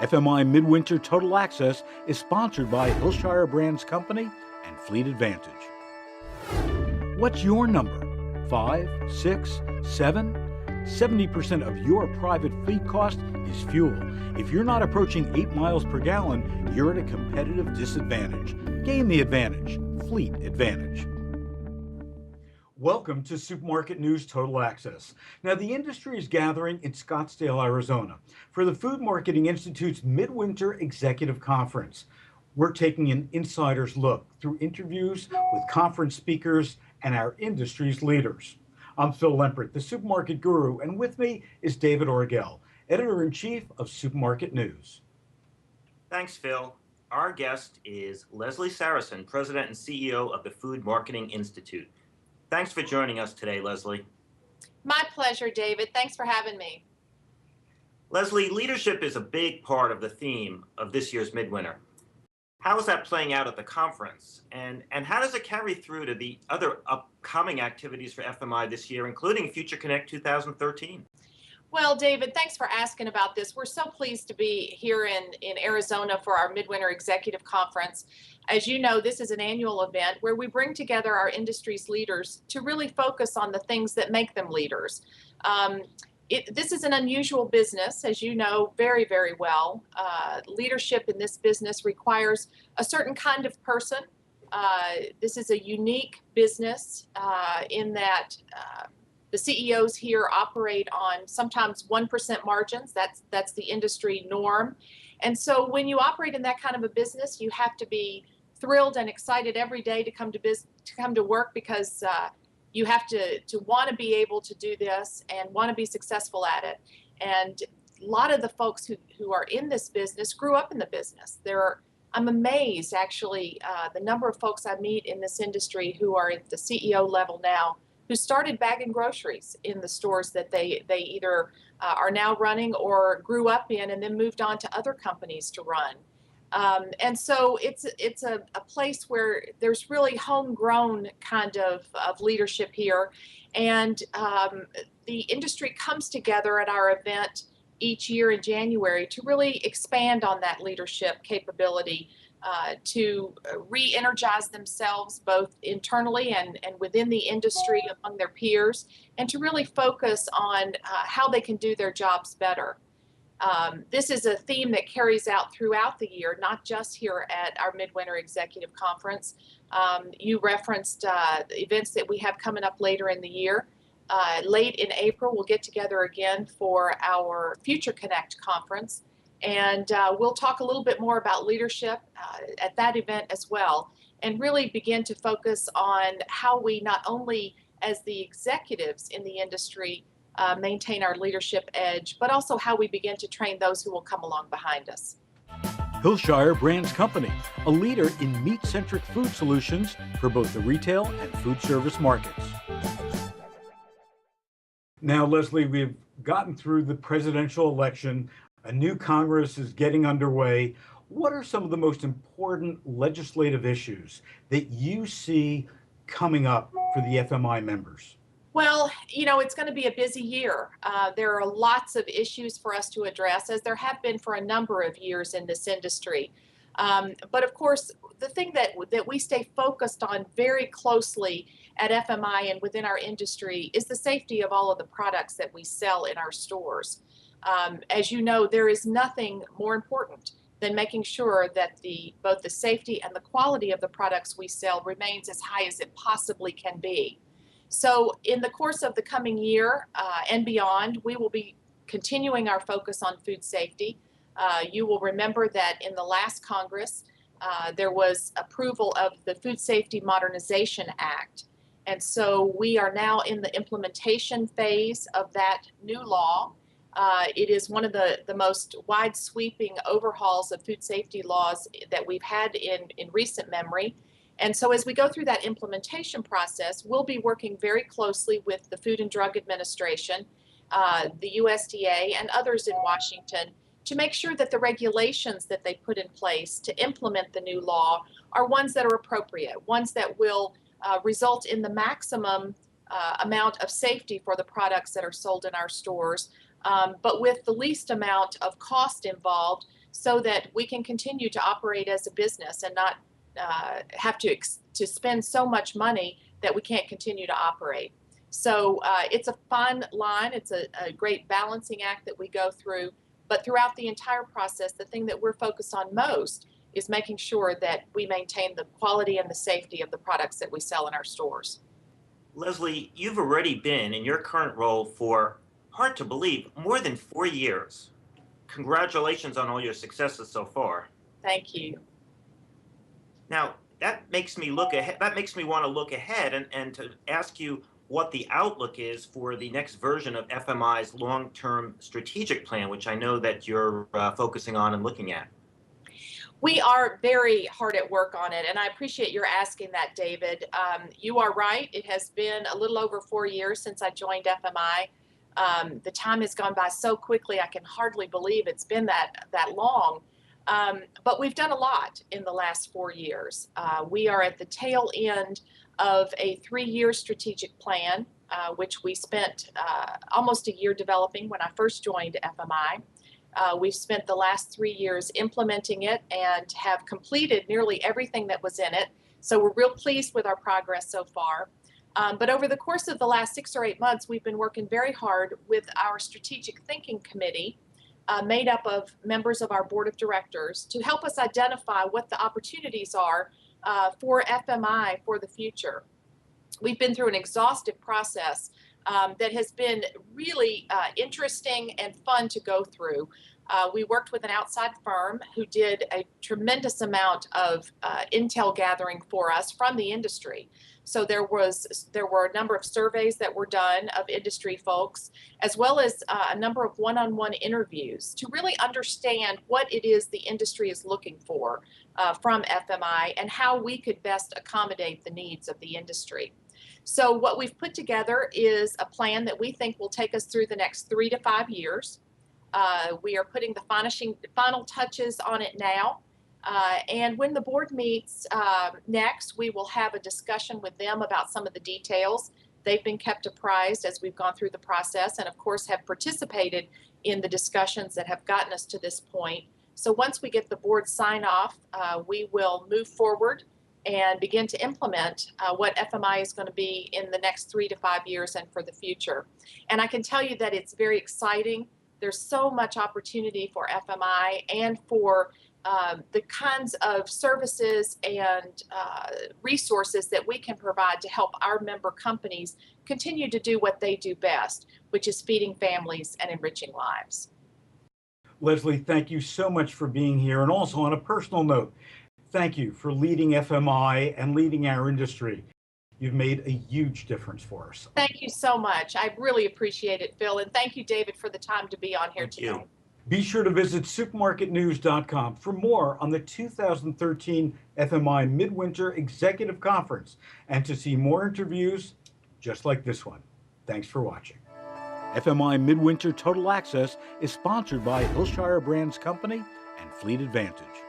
FMI Midwinter Total Access is sponsored by Hillshire Brands Company and Fleet Advantage. What's your number? 5, 6, 7? 70% of your private fleet cost is fuel. If you're not approaching 8 miles per gallon, you're at a competitive disadvantage. Gain the advantage. Fleet Advantage. Welcome to Supermarket News Total Access. Now, the industry is gathering in Scottsdale, Arizona for the Food Marketing Institute's Midwinter Executive Conference. We're taking an insider's look through interviews with conference speakers and our industry's leaders. I'm Phil Lempert, the Supermarket Guru, and with me is David Orgel, Editor-in-Chief of Supermarket News. Thanks, Phil. Our guest is Leslie Sarasin, President and CEO of the Food Marketing Institute. Thanks for joining us today, Leslie. My pleasure, David. Thanks for having me. Leslie, leadership is a big part of the theme of this year's Midwinter. How is that playing out at the conference? And how does it carry through to the other upcoming activities for FMI this year, including Future Connect 2013? Well, David, thanks for asking about this. We're so pleased to be here in Arizona for our Midwinter Executive Conference. As you know, this is an annual event where we bring together our industry's leaders to really focus on the things that make them leaders. This is an unusual business, as you know very, very well. Leadership in this business requires a certain kind of person. This is a unique business in that the CEOs here operate on sometimes 1% margins. That's the industry norm. And so when you operate in that kind of a business, you have to be thrilled and excited every day to come to work because you have to want to be able to do this and want to be successful at it. And a lot of the folks who are in this business grew up in the business. I'm amazed, actually, the number of folks I meet in this industry who are at the CEO level now, who started bagging groceries in the stores that they either are now running or grew up in and then moved on to other companies to run. And so it's a place where there's really homegrown kind of leadership here. And the industry comes together at our event each year in January to really expand on that leadership capability, to re-energize themselves both internally and within the industry among their peers, and to really focus on how they can do their jobs better. This is a theme that carries out throughout the year, not just here at our Midwinter Executive Conference. You referenced the events that we have coming up later in the year. Late in April, we'll get together again for our Future Connect conference. And we'll talk a little bit more about leadership at that event as well, and really begin to focus on how we not only as the executives in the industry maintain our leadership edge, but also how we begin to train those who will come along behind us. Hillshire Brands Company, a leader in meat-centric food solutions for both the retail and food service markets. Now, Leslie, we've gotten through the presidential election. A new Congress is getting underway. What are some of the most important legislative issues that you see coming up for the FMI members? Well, you know, it's going to be a busy year. There are lots of issues for us to address, as there have been for a number of years in this industry. But of course, the thing that we stay focused on very closely at FMI and within our industry is the safety of all of the products that we sell in our stores. As you know, there is nothing more important than making sure that both the safety and the quality of the products we sell remains as high as it possibly can be. So in the course of the coming year and beyond, we will be continuing our focus on food safety. You will remember that in the last Congress, there was approval of the Food Safety Modernization Act. And so we are now in the implementation phase of that new law. It is one of the most wide-sweeping overhauls of food safety laws that we've had in recent memory. And so as we go through that implementation process, we'll be working very closely with the Food and Drug Administration, the USDA, and others in Washington to make sure that the regulations that they put in place to implement the new law are ones that are appropriate, ones that will result in the maximum amount of safety for the products that are sold in our stores, but with the least amount of cost involved so that we can continue to operate as a business and not have to spend so much money that we can't continue to operate. So it's a fine line. It's a great balancing act that we go through. But throughout the entire process, the thing that we're focused on most is making sure that we maintain the quality and the safety of the products that we sell in our stores. Leslie, you've already been in your current role for, hard to believe, more than 4 years. Congratulations on all your successes so far. Thank you. Now, that makes me look ahead. That makes me want to look ahead and to ask you what the outlook is for the next version of FMI's long-term strategic plan, which I know that you're focusing on and looking at. We are very hard at work on it, and I appreciate your asking that, David. You are right. It has been a little over 4 years since I joined FMI. The time has gone by so quickly, I can hardly believe it's been that long. But we've done a lot in the last 4 years. We are at the tail end of a 3-year strategic plan, which we spent almost a year developing when I first joined FMI. We've spent the last 3 years implementing it and have completed nearly everything that was in it. So we're real pleased with our progress so far. But over the course of the last 6 or 8 months, we've been working very hard with our strategic thinking committee, made up of members of our board of directors, to help us identify what the opportunities are for FMI for the future. We've been through an exhaustive process that has been really interesting and fun to go through. We worked with an outside firm who did a tremendous amount of intel gathering for us from the industry. So there were a number of surveys that were done of industry folks, as well as a number of one-on-one interviews to really understand what it is the industry is looking for from FMI and how we could best accommodate the needs of the industry. So what we've put together is a plan that we think will take us through the next 3 to 5 years. We are putting the final touches on it now. And when the board meets next, we will have a discussion with them about some of the details. They've been kept apprised as we've gone through the process and, of course, have participated in the discussions that have gotten us to this point. So once we get the board sign off, we will move forward and begin to implement what FMI is going to be in the next 3 to 5 years and for the future. And I can tell you that it's very exciting. There's so much opportunity for FMI and for the kinds of services and resources that we can provide to help our member companies continue to do what they do best, which is feeding families and enriching lives. Leslie, thank you so much for being here. And also on a personal note, thank you for leading FMI and leading our industry. You've made a huge difference for us. Thank you so much. I really appreciate it, Phil. And thank you, David, for the time to be on here today. Be sure to visit supermarketnews.com for more on the 2013 FMI Midwinter Executive Conference and to see more interviews just like this one. Thanks for watching. FMI Midwinter Total Access is sponsored by Hillshire Brands Company and Fleet Advantage.